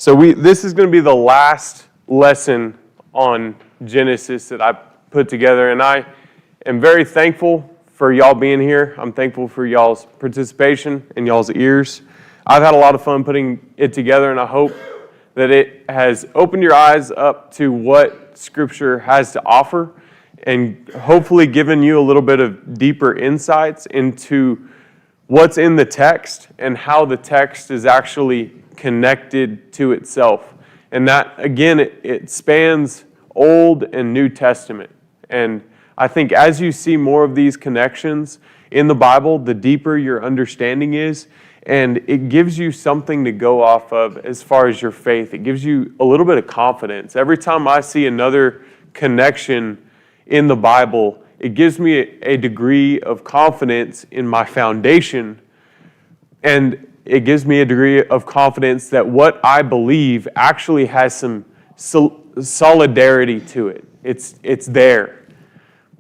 This is going to be the last lesson on Genesis that I put together, and I am very thankful for y'all being here. I'm thankful for y'all's participation and y'all's ears. I've had a lot of fun putting it together, and I hope that it has opened your eyes up to what Scripture has to offer, and hopefully given you a little bit of deeper insights into what's in the text and how the text is actually connected to itself. And that, again, it spans Old and New Testament. And I think as you see more of these connections in the Bible, the deeper your understanding is, and it gives you something to go off of as far as your faith. It gives you a little bit of confidence. Every time I see another connection in the Bible, it gives me a degree of confidence in my foundation, and it gives me a degree of confidence that what I believe actually has some solidarity to it. It's there.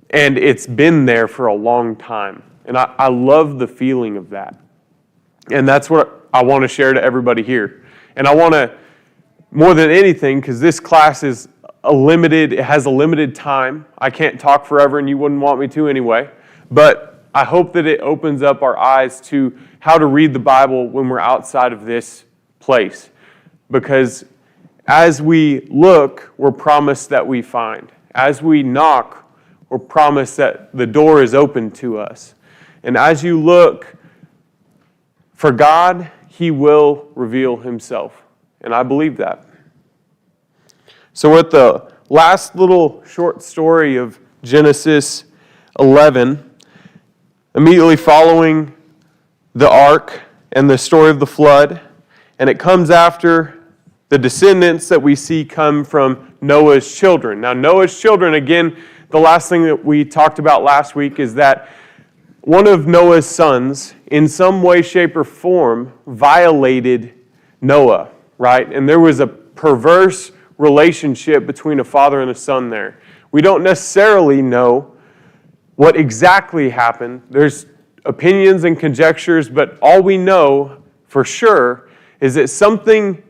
And it's been there for a long time. And I love the feeling of that. And that's what I want to share to everybody here. And I want to, more than anything, because this class is it has a limited time. I can't talk forever, and you wouldn't want me to anyway. But I hope that it opens up our eyes to how to read the Bible when we're outside of this place. Because as we look, we're promised that we find. As we knock, we're promised that the door is open to us. And as you look for God, He will reveal Himself. And I believe that. So we're at the last little short story of Genesis 11, immediately following the ark and the story of the flood. And it comes after the descendants that we see come from Noah's children. Now, Noah's children, again, the last thing that we talked about last week is that one of Noah's sons, in some way, shape, or form, violated Noah, right? And there was a perverse relationship between a father and a son there. We don't necessarily know what exactly happened. There's opinions and conjectures, but all we know for sure is that something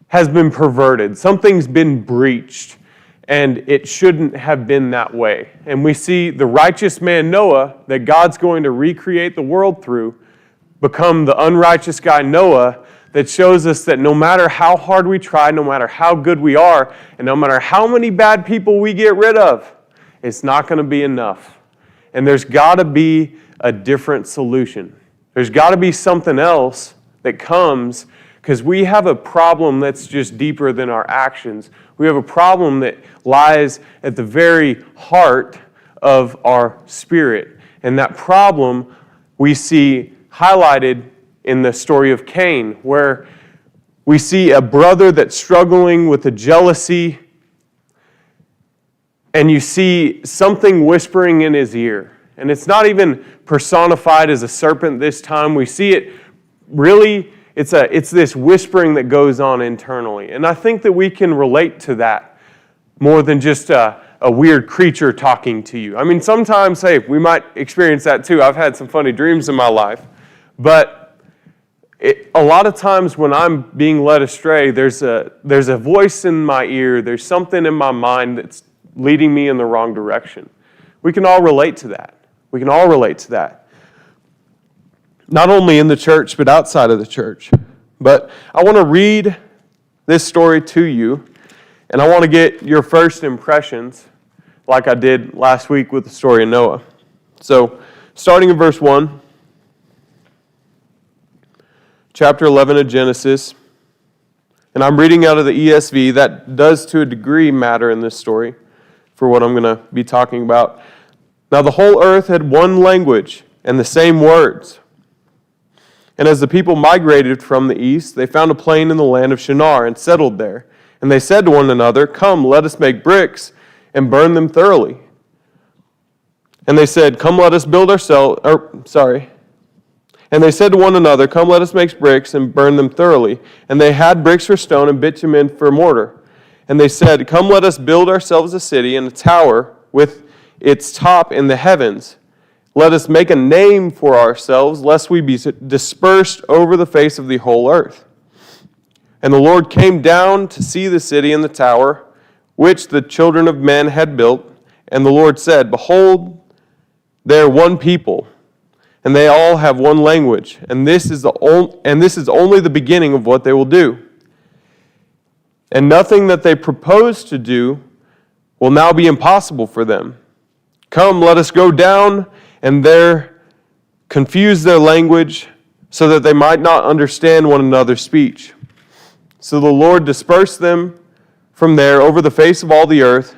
has been perverted. Something's been breached. And it shouldn't have been that way. And we see the righteous man Noah, that God's going to recreate the world through, become the unrighteous guy Noah, that shows us that no matter how hard we try, no matter how good we are, and no matter how many bad people we get rid of, it's not going to be enough. And there's got to be a different solution. There's got to be something else that comes, because we have a problem that's just deeper than our actions. We have a problem that lies at the very heart of our spirit. And that problem we see highlighted in the story of Cain, where we see a brother that's struggling with a jealousy, and you see something whispering in his ear. And it's not even personified as a serpent this time. We see it really, it's this whispering that goes on internally. And I think that we can relate to that more than just a weird creature talking to you. I mean, sometimes, hey, we might experience that too. I've had some funny dreams in my life. But a lot of times when I'm being led astray, there's a voice in my ear, there's something in my mind that's leading me in the wrong direction. We can all relate to that. We can all relate to that. Not only in the church, but outside of the church. But I want to read this story to you, and I want to get your first impressions, like I did last week with the story of Noah. So, starting in verse 1, chapter 11 of Genesis, and I'm reading out of the ESV. That does, to a degree, matter in this story for what I'm going to be talking about. Now, the whole earth had one language and the same words. And as the people migrated from the east, they found a plain in the land of Shinar and settled there. And they said to one another, "Come, let us make bricks and burn them thoroughly." And they said, "Come, let us build ourselves." And they said to one another, "Come, let us make bricks and burn them thoroughly." And they had bricks for stone and bitumen for mortar. And they said, "Come, let us build ourselves a city and a tower with its top in the heavens. Let us make a name for ourselves, lest we be dispersed over the face of the whole earth." And the Lord came down to see the city and the tower, which the children of men had built. And the Lord said, Behold, they are one people, and they all have one language. And this is only the beginning of what they will do. And nothing that they propose to do will now be impossible for them. Come, let us go down and there confuse their language, so that they might not understand one another's speech. So the Lord dispersed them from there over the face of all the earth,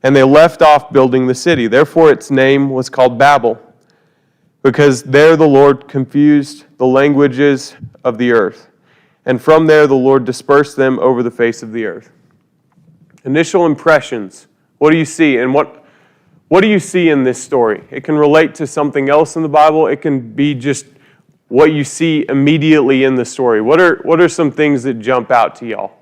and they left off building the city. Therefore its name was called Babel, because there the Lord confused the languages of the earth. And from there the Lord dispersed them over the face of the earth. Initial impressions. What do you see? And what do you see in this story? It can relate to something else in the Bible. It can be just what you see immediately in the story. What are some things that jump out to y'all?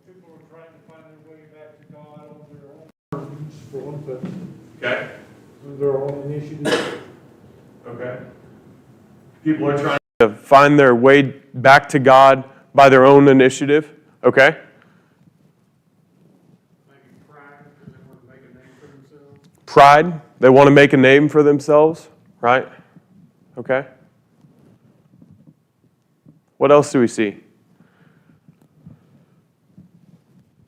People are trying to find their way back to God on their own, for one thing. Okay. Through their own initiative. Okay. People are trying to find their way back to God by their own initiative. Okay. Maybe pride, because they want to make a name for themselves. Pride. They want to make a name for themselves, right? Okay. What else do we see?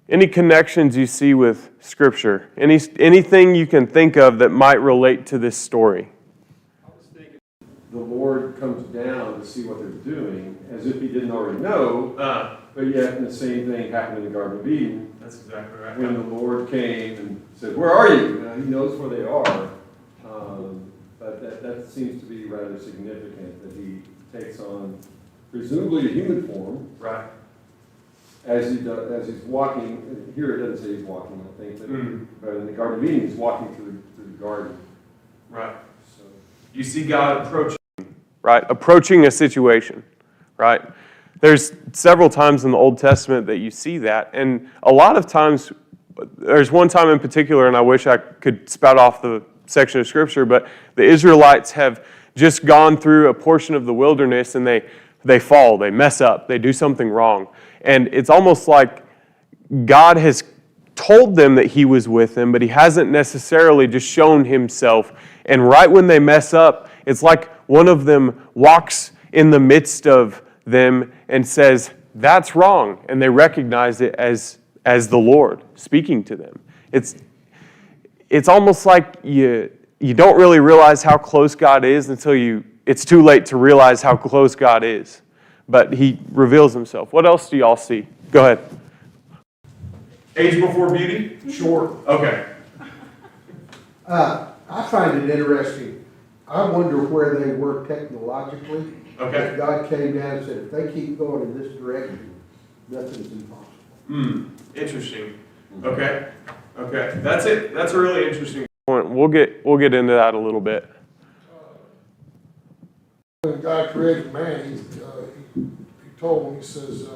Any connections you see with Scripture? Anything you can think of that might relate to this story? I was thinking the Lord comes down to see what they're doing, as if he didn't already know, but yet the same thing happened in the Garden of Eden. That's exactly right. When the Lord came and said, "Where are you?" He knows where they are, but that seems to be rather significant, that he takes on presumably a human form. Right. As he's walking, here it doesn't say he's walking, I think, but in the Garden of Eden, he's walking through the garden. Right. So, You see God approaching, right? Approaching a situation, right? There's several times in the Old Testament that you see that, and a lot of times, there's one time in particular, and I wish I could spout off the section of Scripture, but the Israelites have just gone through a portion of the wilderness, and they fall, they mess up, they do something wrong. And it's almost like God has told them that he was with them, but he hasn't necessarily just shown himself. And right when they mess up, it's like one of them walks in the midst of them and says, "That's wrong." And they recognize it as the Lord speaking to them. It's almost like you don't really realize how close God is until it's too late to realize how close God is. But he reveals himself. What else do y'all see? Go ahead. Age before beauty? Short. Okay. I find it interesting. I wonder where they were technologically. Okay. If God came down and said, if they keep going in this direction, nothing's impossible. Interesting. Okay. Okay. That's it. That's a really interesting point. We'll get into that a little bit. When God created man, he told him, he says,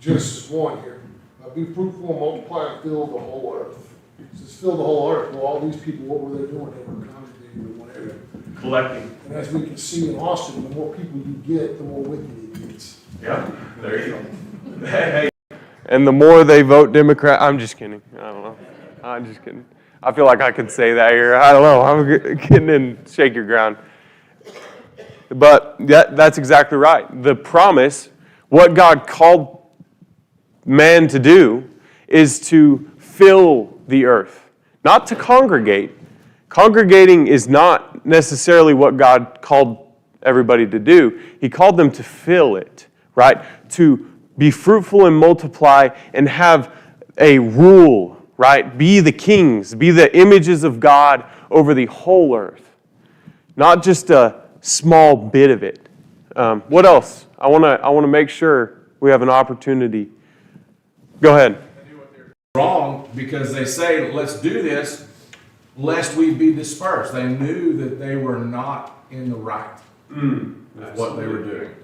Genesis 1 here, be fruitful and multiply and fill the whole earth. He says, fill the whole earth. Well, all these people, what were they doing? They were congregating in one area. Collecting. And as we can see in Austin, the more people you get, the more wicked it gets. Yeah. There you go. Hey. And the more they vote Democrat, I'm just kidding. I don't know. I'm just kidding. I feel like I could say that here. I don't know. I'm getting in shake your ground. But that's exactly right. The promise, what God called man to do, is to fill the earth, not to congregate. Congregating is not necessarily what God called everybody to do. He called them to fill it, right? To be fruitful and multiply and have a rule, right? Be the kings, be the images of God over the whole earth, not just a small bit of it. What else? I want to make sure we have an opportunity. Go ahead. Wrong because they say, let's do this lest we be dispersed. They knew that they were not in the right with what they were doing.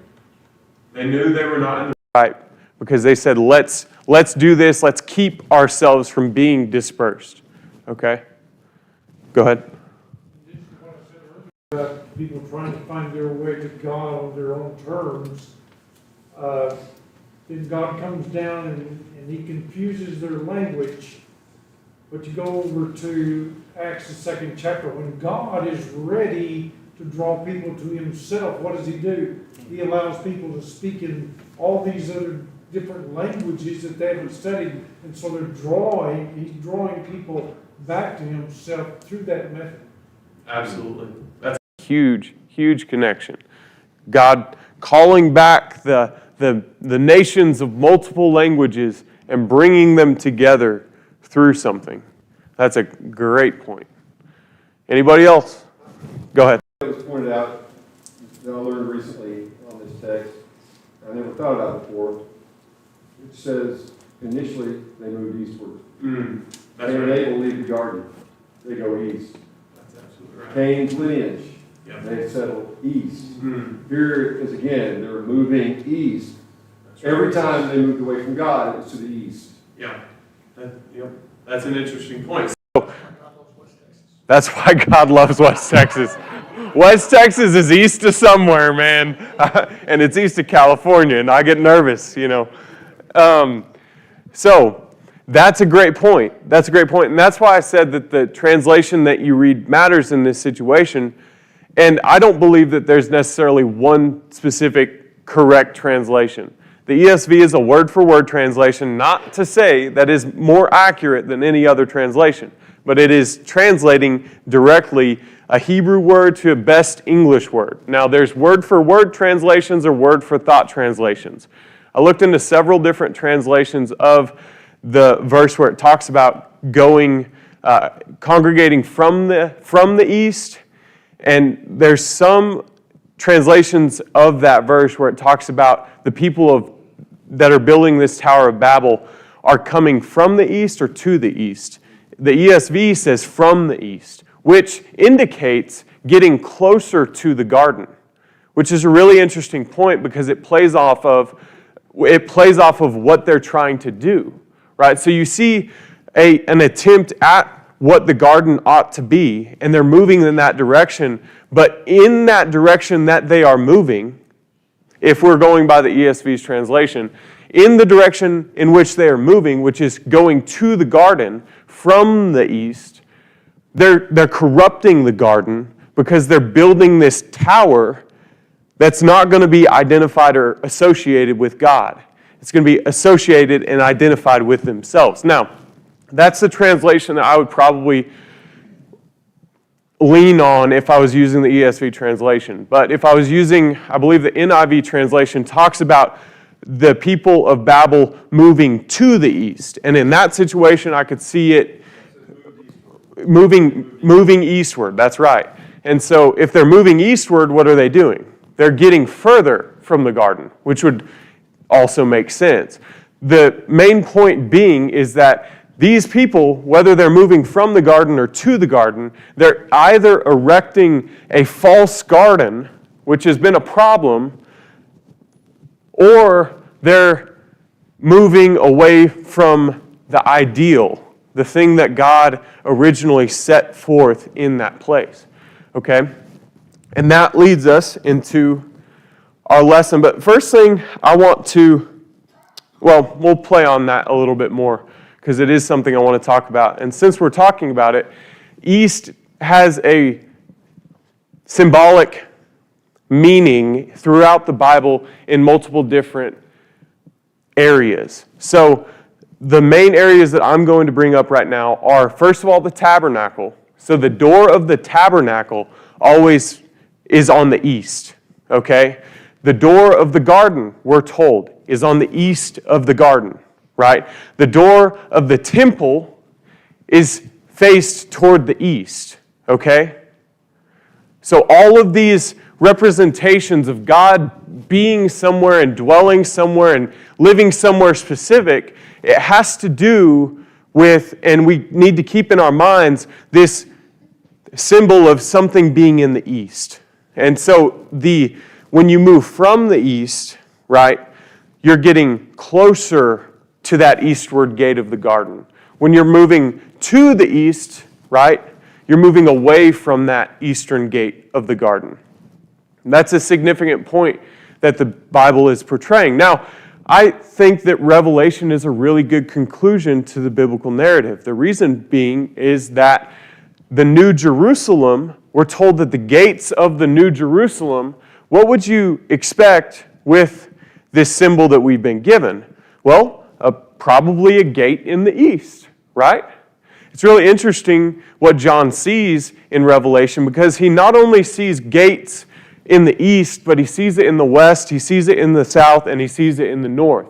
They knew they were not in the right because they said, let's do this. Let's keep ourselves from being dispersed. Okay? Go ahead. Didn't you want to say People trying to find their way to God on their own terms, then God comes down and he confuses their language. But you go over to Acts, the 2nd chapter, when God is ready to draw people to himself, what does he do? He allows people to speak in all these other different languages that they haven't studied, and so he's drawing people back to himself through that method. Absolutely. That's a huge, huge connection. God calling back the nations of multiple languages and bringing them together through something. That's a great point. Anybody else? Go ahead. It was pointed out that I learned recently on this text, I never thought about it before. It says initially they moved eastward. They were able to leave the garden. They go east. That's absolutely right. Cain's lineage. Yep. They settled east. Here is again, they're moving east. Every time they moved away from God, it was to the east. Yeah. That's an interesting point. So, that's why God loves West Texas. West Texas is east of somewhere, man. And it's east of California, and I get nervous, So, that's a great point. That's a great point. And that's why I said that the translation that you read matters in this situation. And I don't believe that there's necessarily one specific correct translation. The ESV is a word-for-word translation, not to say that is more accurate than any other translation, but it is translating directly a Hebrew word to a best English word. Now, there's word-for-word translations or word-for-thought translations. I looked into several different translations of the verse where it talks about going, congregating from the east, and there's some translations of that verse where it talks about the people that are building this Tower of Babel are coming from the east or to the east. The ESV says from the east, which indicates getting closer to the garden, which is a really interesting point because it plays off of what they're trying to do, right? So you see an attempt at what the garden ought to be, and they're moving in that direction. But in that direction that they are moving, if we're going by the ESV's translation, in the direction in which they are moving, which is going to the garden from the east, they're corrupting the garden because they're building this tower that's not going to be identified or associated with God. It's going to be associated and identified with themselves. Now, that's the translation that I would probably lean on if I was using the ESV translation. But if I was using, I believe the NIV translation talks about the people of Babel moving to the east. And in that situation, I could see it moving eastward. That's right. And so if they're moving eastward, what are they doing? They're getting further from the garden, which would also make sense. The main point being is that these people, whether they're moving from the garden or to the garden, they're either erecting a false garden, which has been a problem, or they're moving away from the ideal, the thing that God originally set forth in that place. Okay? And that leads us into our lesson. But first thing I want to, we'll play on that a little bit more, because it is something I want to talk about. And since we're talking about it, east has a symbolic meaning throughout the Bible in multiple different areas. So the main areas that I'm going to bring up right now are, first of all, the tabernacle. So the door of the tabernacle always is on the east, okay? The door of the garden, we're told, is on the east of the garden. Right? The door of the temple is faced toward the east, okay? So all of these representations of God being somewhere and dwelling somewhere and living somewhere specific, it has to do with, and we need to keep in our minds, this symbol of something being in the east. And so when you move from the east, right, you're getting closer to that eastward gate of the garden. When you're moving to the east, right, you're moving away from that eastern gate of the garden. That's a significant point that the Bible is portraying. Now, I think that Revelation is a really good conclusion to the biblical narrative. The reason being is that the New Jerusalem, we're told that the gates of the New Jerusalem, what would you expect with this symbol that we've been given? Well, probably a gate in the east, right? It's really interesting what John sees in Revelation, because he not only sees gates in the east, but he sees it in the west, he sees it in the south, and he sees it in the north.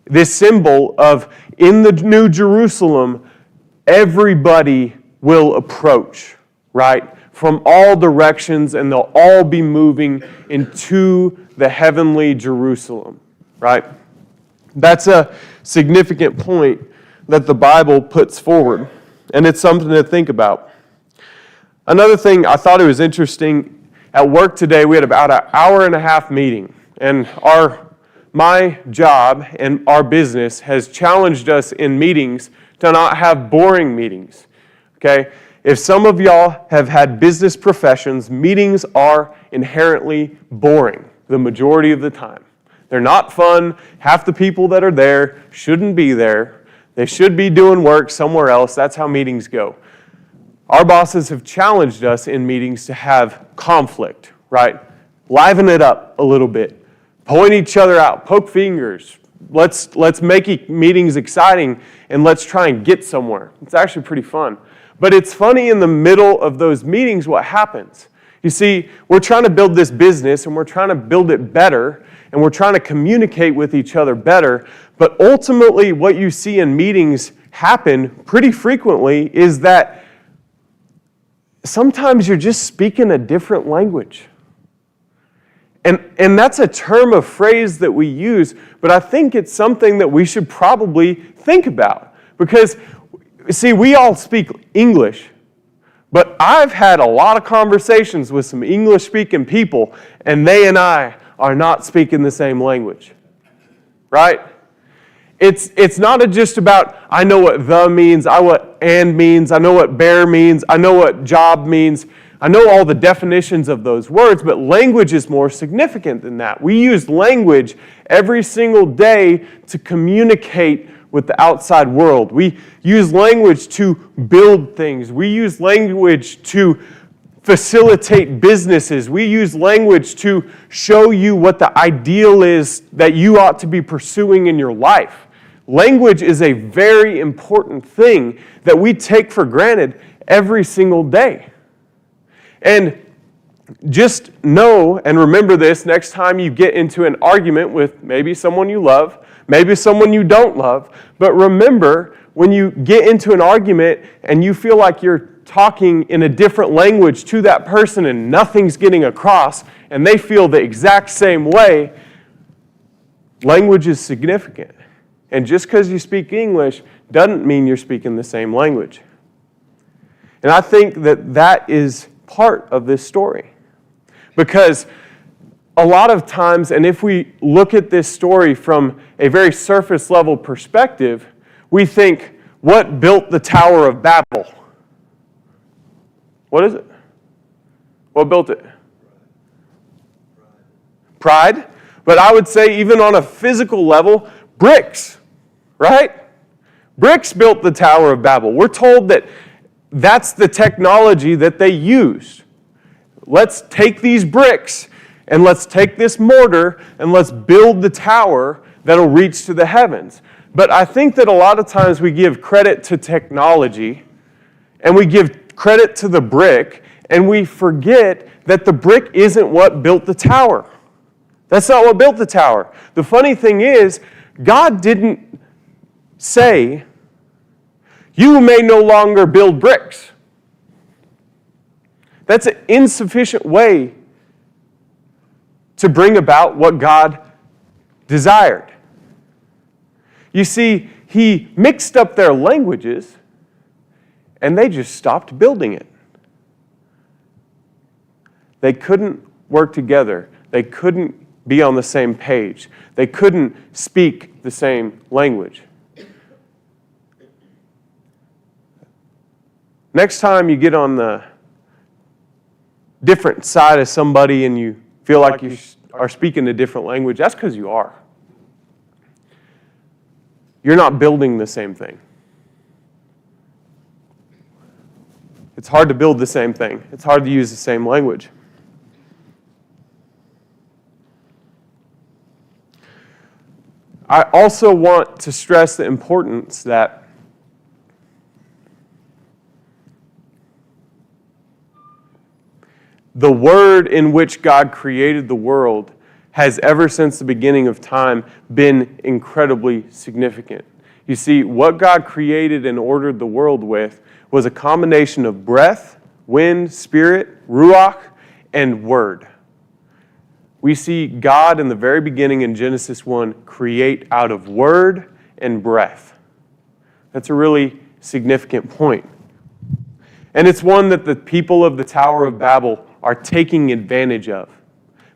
This symbol of, in the New Jerusalem, everybody will approach, right? From all directions, and they'll all be moving into the heavenly Jerusalem, right? That's a significant point that the Bible puts forward, and it's something to think about. Another thing, I thought it was interesting, at work today we had about an hour and a half meeting, and my job and our business has challenged us in meetings to not have boring meetings, okay? If some of y'all have had business professions, meetings are inherently boring the majority of the time. They're not fun. Half the people that are there shouldn't be there. They should be doing work somewhere else. That's how meetings go. Our bosses have challenged us in meetings to have conflict, right? Liven it up a little bit. Point each other out. Poke fingers. Let's make meetings exciting, and let's try and get somewhere. It's actually pretty fun. But it's funny, in the middle of those meetings, what happens? You see, we're trying to build this business, and we're trying to build it better, and we're trying to communicate with each other better, but ultimately what you see in meetings happen pretty frequently is that sometimes you're just speaking a different language. And that's a term of phrase that we use, but I think it's something that we should probably think about. Because, see, we all speak English, but I've had a lot of conversations with some English-speaking people, and they and I are not speaking the same language, right? It's not just about, I know what the means, I know what and means, I know what bear means, I know what job means, I know all the definitions of those words, but language is more significant than that. We use language every single day to communicate with the outside world. We use language to build things. We use language to facilitate businesses. We use language to show you what the ideal is that you ought to be pursuing in your life. Language is a very important thing that we take for granted every single day. And just know and remember this next time you get into an argument with maybe someone you love, maybe someone you don't love, but remember, when you get into an argument and you feel like you're talking in a different language to that person and nothing's getting across, and they feel the exact same way, language is significant. And just because you speak English doesn't mean you're speaking the same language. And I think that that is part of this story. Because a lot of times, and if we look at this story from a very surface level perspective, we think, what built the Tower of Babel? What is it? What built it? Pride. But I would say, even on a physical level, bricks, right? Bricks built the Tower of Babel. We're told that that's the technology that they used. Let's take these bricks and let's take this mortar and let's build the tower that'll reach to the heavens. But I think that a lot of times we give credit to technology and we give credit to the brick, and we forget that the brick isn't what built the tower. That's not what built the tower. The funny thing is, God didn't say, you may no longer build bricks. That's an insufficient way to bring about what God desired. You see, He mixed up their languages, and they just stopped building it. They couldn't work together. They couldn't be on the same page. They couldn't speak the same language. Next time you get on the different side of somebody and you feel like you are speaking a different language, that's because you are. You're not building the same thing. It's hard to build the same thing. It's hard to use the same language. I also want to stress the importance that the word in which God created the world has ever since the beginning of time been incredibly significant. You see, what God created and ordered the world with was a combination of breath, wind, spirit, ruach, and word. We see God in the very beginning in Genesis 1 create out of word and breath. That's a really significant point. And it's one that the people of the Tower of Babel are taking advantage of.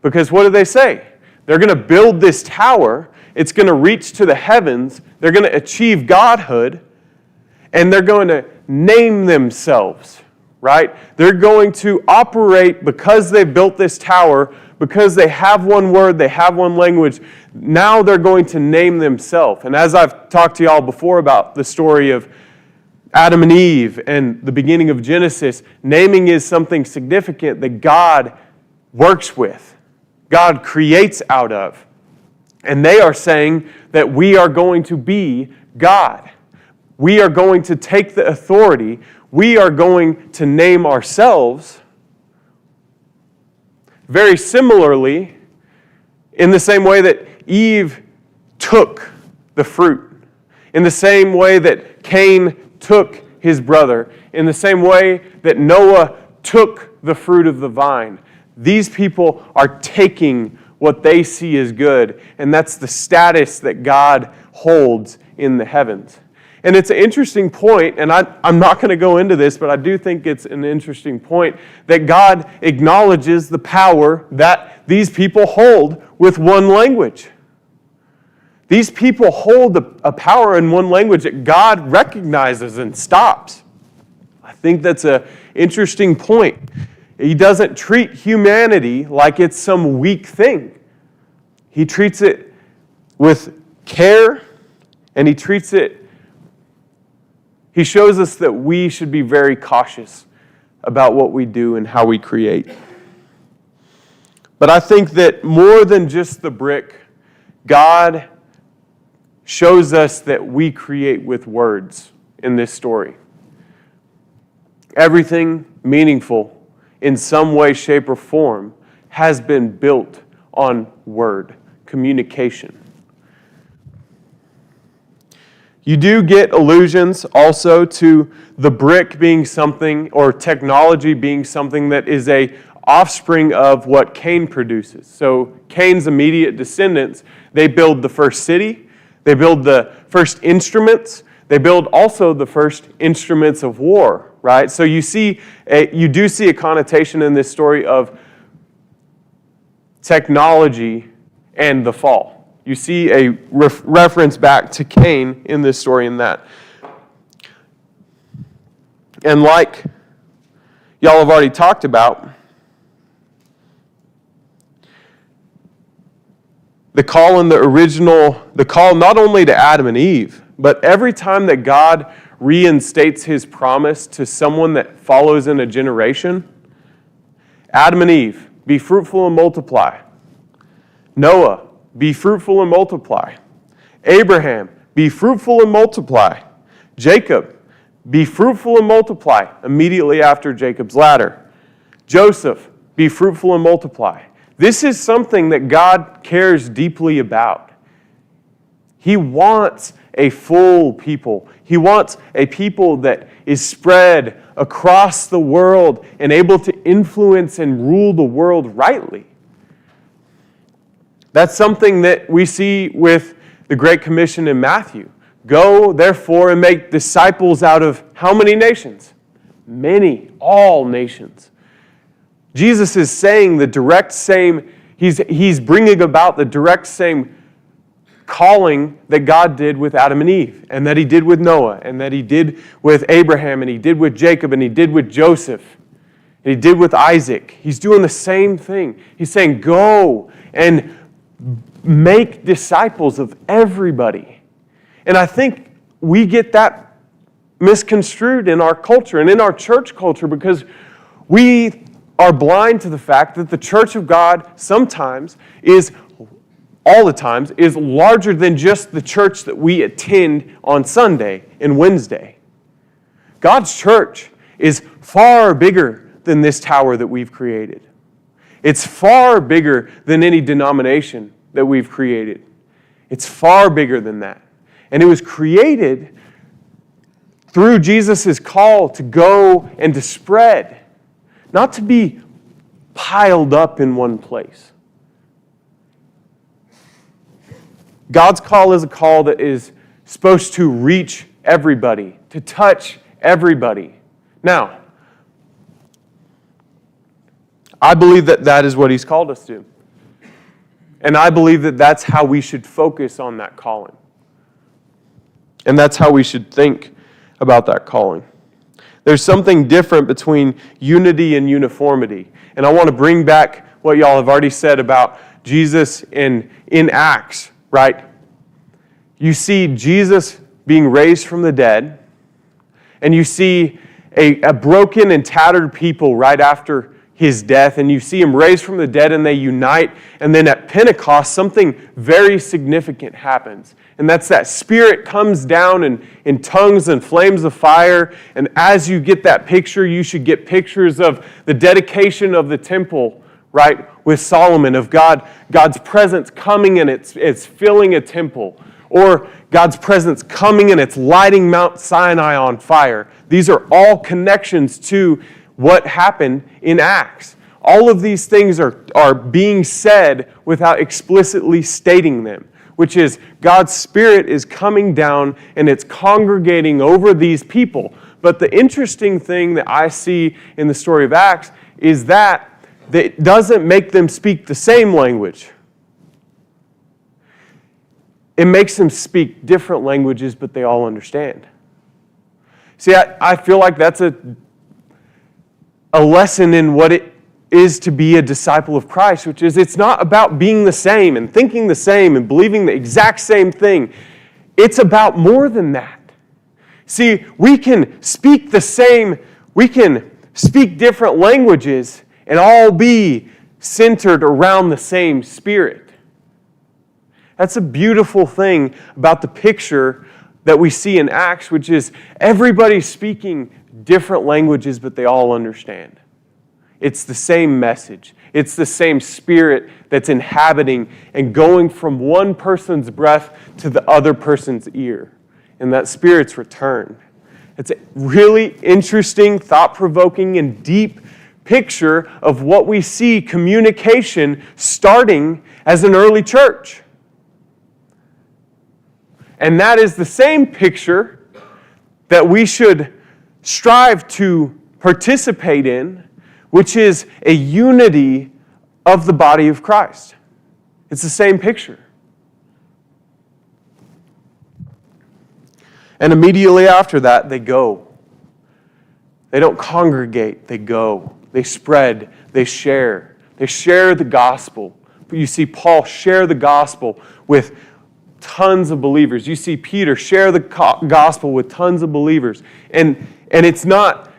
Because what do they say? They're going to build this tower. It's going to reach to the heavens. They're going to achieve godhood. And they're going to name themselves, right? They're going to operate because they've built this tower, because they have one word, they have one language. Now they're going to name themselves. And as I've talked to y'all before about the story of Adam and Eve and the beginning of Genesis, naming is something significant that God works with, God creates out of. And they are saying that we are going to be God. We are going to take the authority. We are going to name ourselves. Very similarly, in the same way that Eve took the fruit, in the same way that Cain took his brother, in the same way that Noah took the fruit of the vine, these people are taking what they see as good, and that's the status that God holds in the heavens. And it's an interesting point, and I'm not going to go into this, but I do think it's an interesting point that God acknowledges the power that these people hold with one language. These people hold a power in one language that God recognizes and stops. I think that's an interesting point. He doesn't treat humanity like it's some weak thing. He treats it with care, and he shows us that we should be very cautious about what we do and how we create. But I think that more than just the brick, God shows us that we create with words in this story. Everything meaningful in some way, shape, or form has been built on word, communication. You do get allusions also to the brick being something, or technology being something that is a offspring of what Cain produces. So Cain's immediate descendants, they build the first city, they build the first instruments, they build also the first instruments of war, right? So you do see a connotation in this story of technology and the fall. You see a reference back to Cain in this story in that. And like y'all have already talked about, the call not only to Adam and Eve, but every time that God reinstates his promise to someone that follows in a generation, Adam and Eve, be fruitful and multiply. Noah, be fruitful and multiply. Abraham, be fruitful and multiply. Jacob, be fruitful and multiply immediately after Jacob's ladder. Joseph, be fruitful and multiply. This is something that God cares deeply about. He wants a full people. He wants a people that is spread across the world and able to influence and rule the world rightly. That's something that we see with the Great Commission in Matthew. Go, therefore, and make disciples out of how many nations? Many, all nations. Jesus is saying the direct same, he's bringing about the direct same calling that God did with Adam and Eve, and that he did with Noah, and that he did with Abraham, and he did with Jacob, and he did with Joseph, and he did with Isaac. He's doing the same thing. He's saying, go and make disciples of everybody. And I think we get that misconstrued in our culture and in our church culture because we are blind to the fact that the church of God sometimes all the times, is larger than just the church that we attend on Sunday and Wednesday. God's church is far bigger than this tower that we've created. It's far bigger than any denomination that we've created. It's far bigger than that. And it was created through Jesus' call to go and to spread, not to be piled up in one place. God's call is a call that is supposed to reach everybody, to touch everybody. Now, I believe that that is what He's called us to. And I believe that that's how we should focus on that calling. And that's how we should think about that calling. There's something different between unity and uniformity. And I want to bring back what y'all have already said about Jesus in Acts, right? You see Jesus being raised from the dead, and you see a broken and tattered people right after his death, and you see him raised from the dead, and they unite, and then at Pentecost, something very significant happens. And that's that Spirit comes down in tongues and flames of fire, and as you get that picture, you should get pictures of the dedication of the temple, right, with Solomon, of God's presence coming and it's filling a temple, or God's presence coming and it's lighting Mount Sinai on fire. These are all connections to what happened in Acts. All of these things are being said without explicitly stating them, which is God's Spirit is coming down and it's congregating over these people. But the interesting thing that I see in the story of Acts is that it doesn't make them speak the same language. It makes them speak different languages, but they all understand. See, I feel like that's a lesson in what it is to be a disciple of Christ, which is it's not about being the same and thinking the same and believing the exact same thing. It's about more than that. See, we can speak the same, we can speak different languages and all be centered around the same Spirit. That's a beautiful thing about the picture that we see in Acts, which is everybody speaking different languages, but they all understand. It's the same message. It's the same Spirit that's inhabiting and going from one person's breath to the other person's ear. And that Spirit's returned. It's a really interesting, thought-provoking, and deep picture of what we see communication starting as an early church. And that is the same picture that we should strive to participate in, which is a unity of the body of Christ. It's the same picture. And immediately after that, they go. They don't congregate, they go. They spread, they share. They share the gospel. But you see Paul share the gospel with tons of believers. You see Peter share the gospel with tons of believers. And it's not,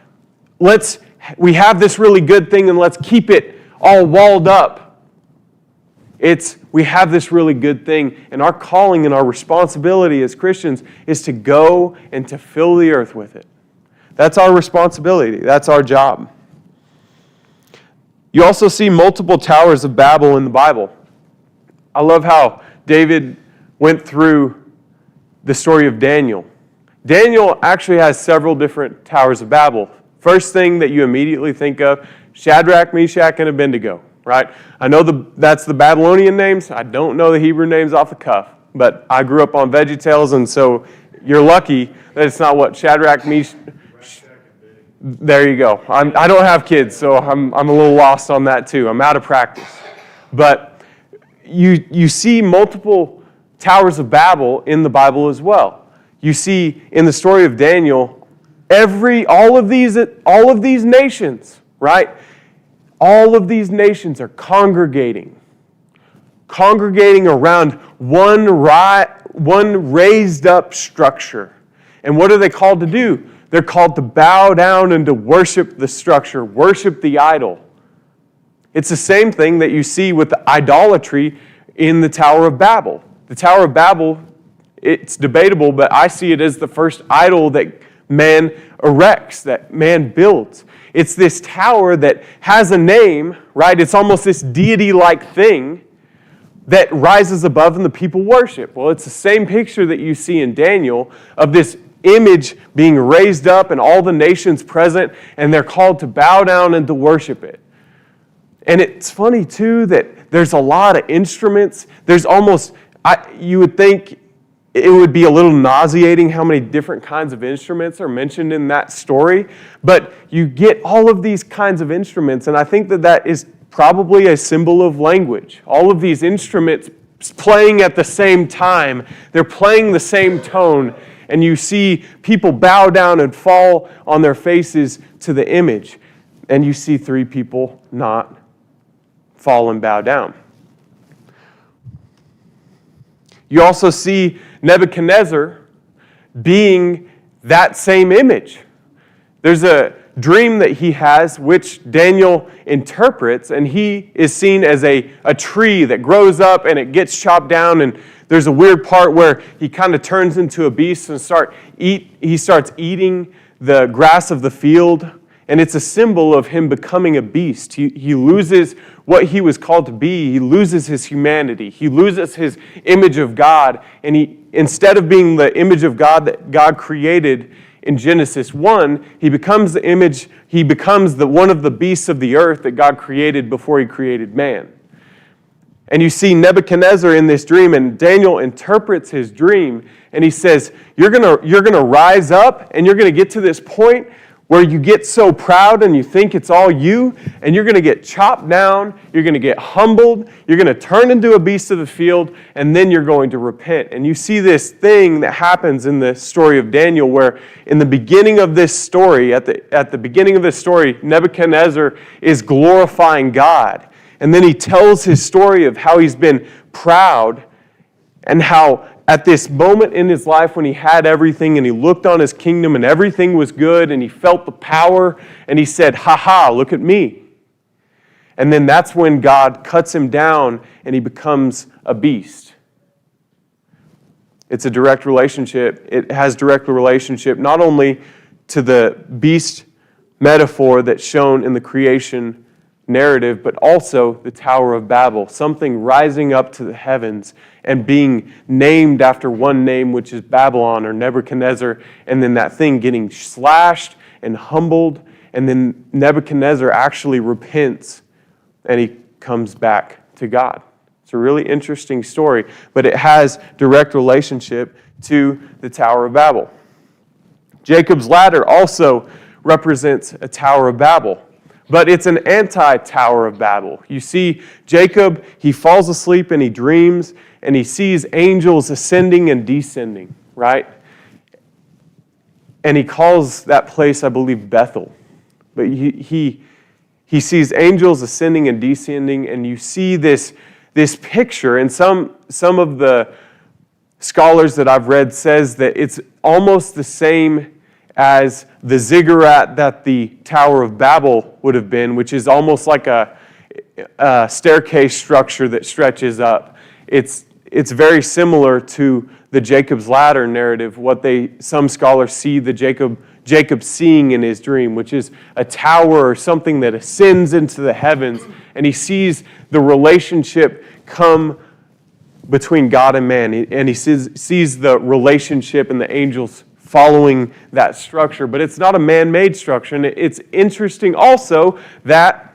we have this really good thing and let's keep it all walled up. It's, we have this really good thing, and our calling and our responsibility as Christians is to go and to fill the earth with it. That's our responsibility. That's our job. You also see multiple towers of Babel in the Bible. I love how David went through the story of Daniel. Daniel actually has several different towers of Babel. First thing that you immediately think of, Shadrach, Meshach, and Abednego, right? I know that's the Babylonian names. I don't know the Hebrew names off the cuff, but I grew up on VeggieTales, and so you're lucky that it's not what Shadrach, Meshach. There you go. I don't have kids, so I'm a little lost on that too. I'm out of practice. But you see multiple towers of Babel in the Bible as well. You see in the story of Daniel, all of these nations, right? All of these nations are congregating around one raised up structure. And what are they called to do? They're called to bow down and to worship the structure, worship the idol. It's the same thing that you see with the idolatry in the Tower of Babel. The Tower of Babel, it's debatable, but I see it as the first idol that man erects, that man builds. It's this tower that has a name, right? It's almost this deity-like thing that rises above and the people worship. Well, it's the same picture that you see in Daniel of this image being raised up and all the nations present, and they're called to bow down and to worship it. And it's funny, too, that there's a lot of instruments. There's you would think it would be a little nauseating how many different kinds of instruments are mentioned in that story. But you get all of these kinds of instruments, and I think that is probably a symbol of language. All of these instruments playing at the same time. They're playing the same tone. And you see people bow down and fall on their faces to the image. And you see 3 people not fall and bow down. You also see Nebuchadnezzar being that same image. There's a dream that he has, which Daniel interprets, and he is seen as a tree that grows up and it gets chopped down, and there's a weird part where he kind of turns into a beast and he starts eating the grass of the field, and it's a symbol of him becoming a beast. He loses what he was called to be. He loses his humanity. He loses his image of God, and instead of being the image of God that God created in Genesis 1, he becomes one of the beasts of the earth that God created before he created man. And you see Nebuchadnezzar in this dream, and Daniel interprets his dream, and he says, you're gonna rise up, and you're gonna get to this point where you get so proud and you think it's all you, and you're gonna get chopped down, you're gonna get humbled, you're gonna turn into a beast of the field, and then you're going to repent. And you see this thing that happens in the story of Daniel, where in the beginning of this story, at the beginning of this story, Nebuchadnezzar is glorifying God. And then he tells his story of how he's been proud and how at this moment in his life when he had everything and he looked on his kingdom and everything was good and he felt the power and he said, "Ha, look at me." And then that's when God cuts him down and he becomes a beast. It's a direct relationship. It has direct relationship not only to the beast metaphor that's shown in the creation narrative, but also the Tower of Babel, something rising up to the heavens and being named after one name, which is Babylon or Nebuchadnezzar, and then that thing getting slashed and humbled, and then Nebuchadnezzar actually repents and he comes back to God. It's a really interesting story, but it has direct relationship to the Tower of Babel. Jacob's ladder also represents a Tower of Babel. But it's an anti-Tower of Babel. You see, Jacob, he falls asleep and he dreams, and he sees angels ascending and descending, right? And he calls that place, I believe, Bethel. But he sees angels ascending and descending, and you see this picture, and some of the scholars that I've read says that it's almost the same as the ziggurat that the Tower of Babel would have been, which is almost like a staircase structure that stretches up. It's very similar to the Jacob's ladder narrative, what some scholars see Jacob seeing in his dream, which is a tower or something that ascends into the heavens, and he sees the relationship come between God and man, and he sees the relationship and the angels following that structure. But it's not a man-made structure. And it's interesting also that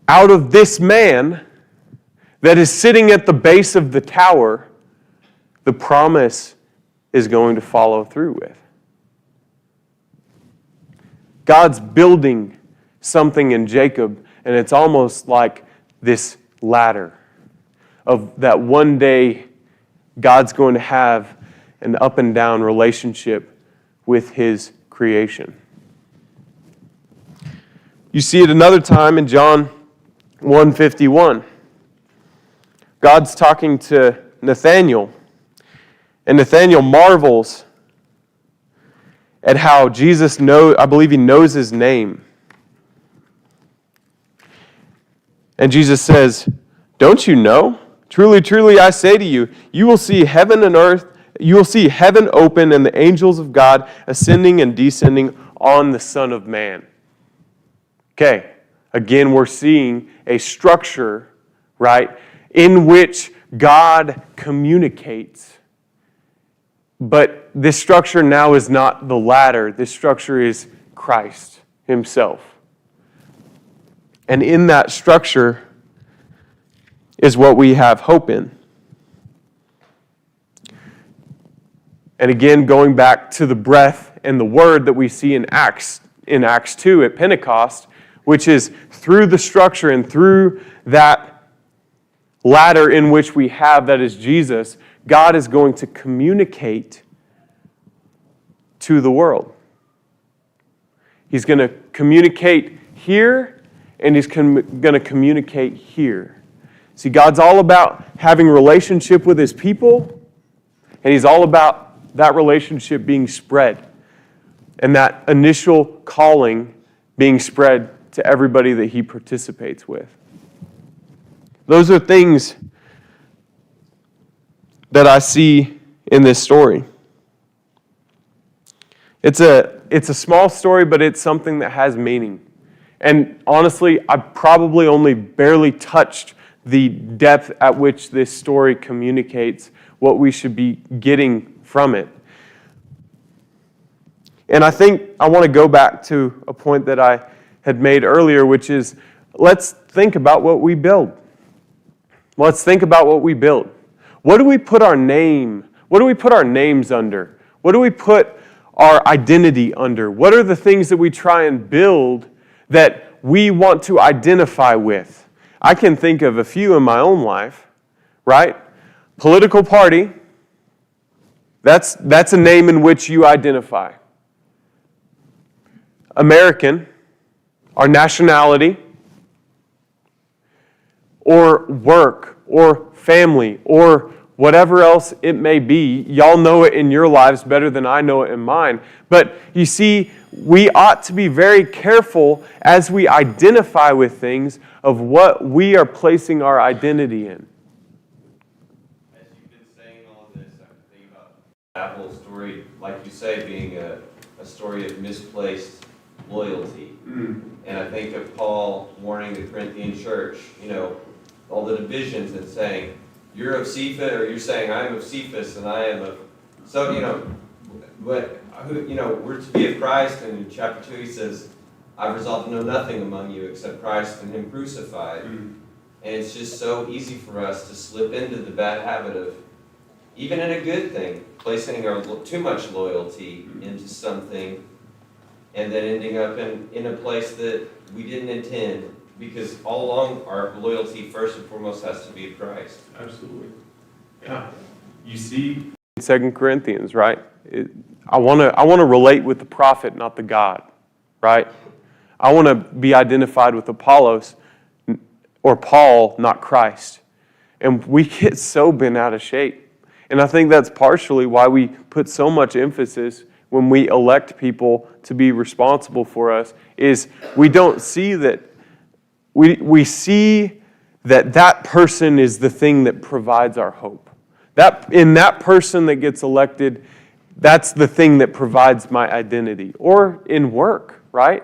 out of this man that is sitting at the base of the tower, the promise is going to follow through with. God's building something in Jacob, and it's almost like this ladder. of that one day God's going to have an up and down relationship with His creation. You see it another time in John 1:51. God's talking to Nathanael, and Nathanael marvels at how Jesus I believe he knows his name. And Jesus says, "Don't you know? Truly, truly, I say to you, you will see heaven and earth, you will see heaven open and the angels of God ascending and descending on the Son of Man." Okay, again, we're seeing a structure, right, in which God communicates. But this structure now is not the ladder. This structure is Christ Himself. And in that structure is what we have hope in. And again, going back to the breath and the word that we see in Acts 2 at Pentecost, which is through the structure and through that ladder in which we have, that is Jesus, God is going to communicate to the world. He's going to communicate here, and He's going to communicate here. See, God's all about having relationship with His people, and He's all about that relationship being spread, and that initial calling being spread to everybody that He participates with. Those are things that I see in this story. It's a small story, but it's something that has meaning. And honestly, I probably only barely touched the depth at which this story communicates what we should be getting from it. And I think I want to go back to a point that I had made earlier, which is, let's think about what we build. Let's think about what we build. What do we put our name? What do we put our names under? What do we put our identity under? What are the things that we try and build that we want to identify with? I can think of a few in my own life, right? Political party, that's a name in which you identify. American, our nationality, or work, or family, or whatever else it may be. Y'all know it in your lives better than I know it in mine. But you see, we ought to be very careful as we identify with things of what we are placing our identity in. As you've been saying all of this, I'm thinking about that whole story, like you say, being a story of misplaced loyalty. And I think of Paul warning the Corinthian church, all the divisions and saying, you're of Cephas, or you're saying, I'm of Cephas and I am of, so, but, we're to be of Christ, and in chapter 2 he says, I've resolved to know nothing among you except Christ and Him crucified. And it's just so easy for us to slip into the bad habit of, even in a good thing, placing our too much loyalty into something and then ending up in a place that we didn't intend, because all along our loyalty first and foremost has to be of Christ. Absolutely. Yeah. You see in 2 Corinthians, right? I want to relate with the prophet, not the God, right? I want to be identified with Apollos or Paul, not Christ. And we get so bent out of shape. And I think that's partially why we put so much emphasis when we elect people to be responsible for us, is we don't see that, we see that person is the thing that provides our hope. In that person that gets elected, that's the thing that provides my identity. Or in work, right?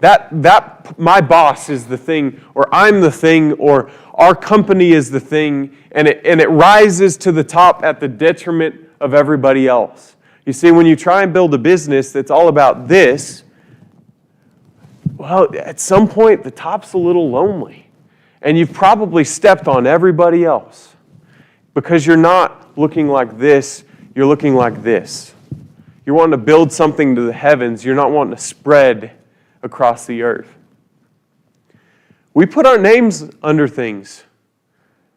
That my boss is the thing, or I'm the thing, or our company is the thing, and it rises to the top at the detriment of everybody else. You see, when you try and build a business that's all about this, well, at some point the top's a little lonely, and you've probably stepped on everybody else because you're not looking like this, you're looking like this. You're wanting to build something to the heavens, you're not wanting to spread across the earth. We put our names under things.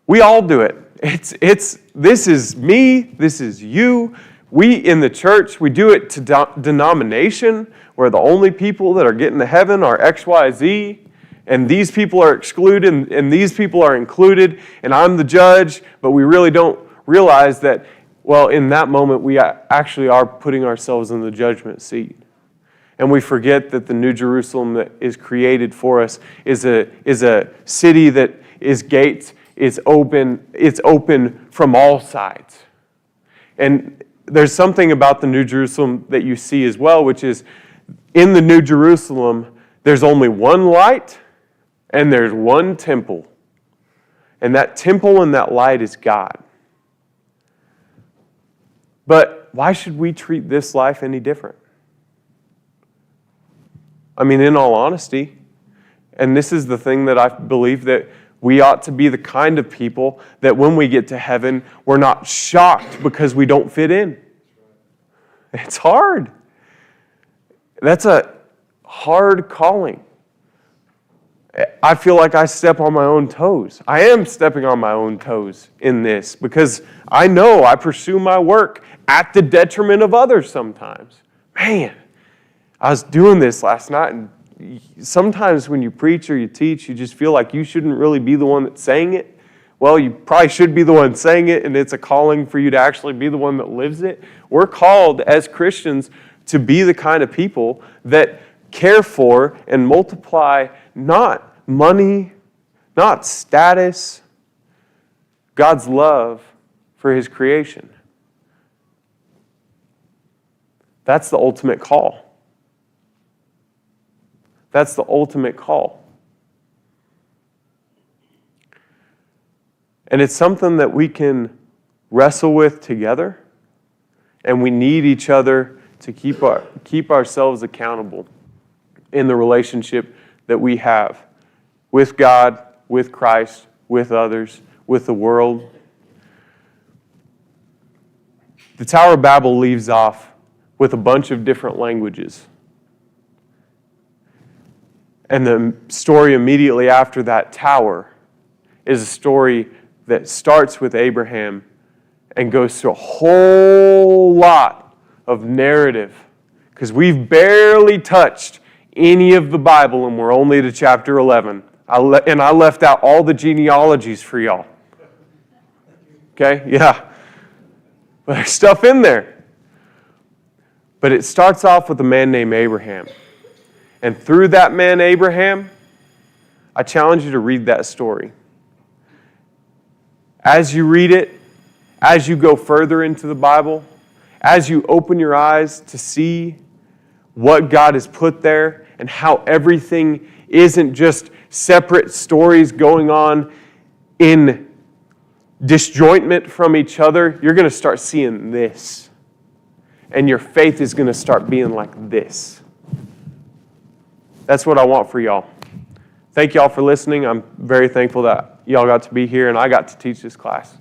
We all do it. This is me, this is you. We in the church, we do it to denomination, where the only people that are getting to heaven are X, Y, Z, and these people are excluded, and these people are included, and I'm the judge, but we really don't realize that, well, in that moment, we actually are putting ourselves in the judgment seat. And we forget that the New Jerusalem that is created for us is a city that is gates, it's open from all sides. And there's something about the New Jerusalem that you see as well, which is in the New Jerusalem, there's only one light and there's one temple. And that temple and that light is God. But why should we treat this life any different? I mean, in all honesty, and this is the thing that I believe, that we ought to be the kind of people that when we get to heaven, we're not shocked because we don't fit in. It's hard. That's a hard calling. I feel like I step on my own toes. I am stepping on my own toes in this because I know I pursue my work at the detriment of others sometimes. Man, I was doing this last night, and sometimes when you preach or you teach, you just feel like you shouldn't really be the one that's saying it. Well, you probably should be the one saying it, and it's a calling for you to actually be the one that lives it. We're called as Christians to be the kind of people that care for and multiply not money, not status, God's love for His creation. That's the ultimate call. That's the ultimate call. And it's something that we can wrestle with together, and we need each other to keep ourselves accountable in the relationship that we have with God, with Christ, with others, with the world. The Tower of Babel leaves off with a bunch of different languages. And the story immediately after that tower is a story that starts with Abraham and goes through a whole lot of narrative, because we've barely touched any of the Bible and we're only to chapter 11. And I left out all the genealogies for y'all. Okay? Yeah. But there's stuff in there. But it starts off with a man named Abraham. And through that man, Abraham, I challenge you to read that story. As you read it, as you go further into the Bible, as you open your eyes to see what God has put there and how everything isn't just separate stories going on in disjointment from each other, you're going to start seeing this. And your faith is going to start being like this. That's what I want for y'all. Thank y'all for listening. I'm very thankful that y'all got to be here and I got to teach this class.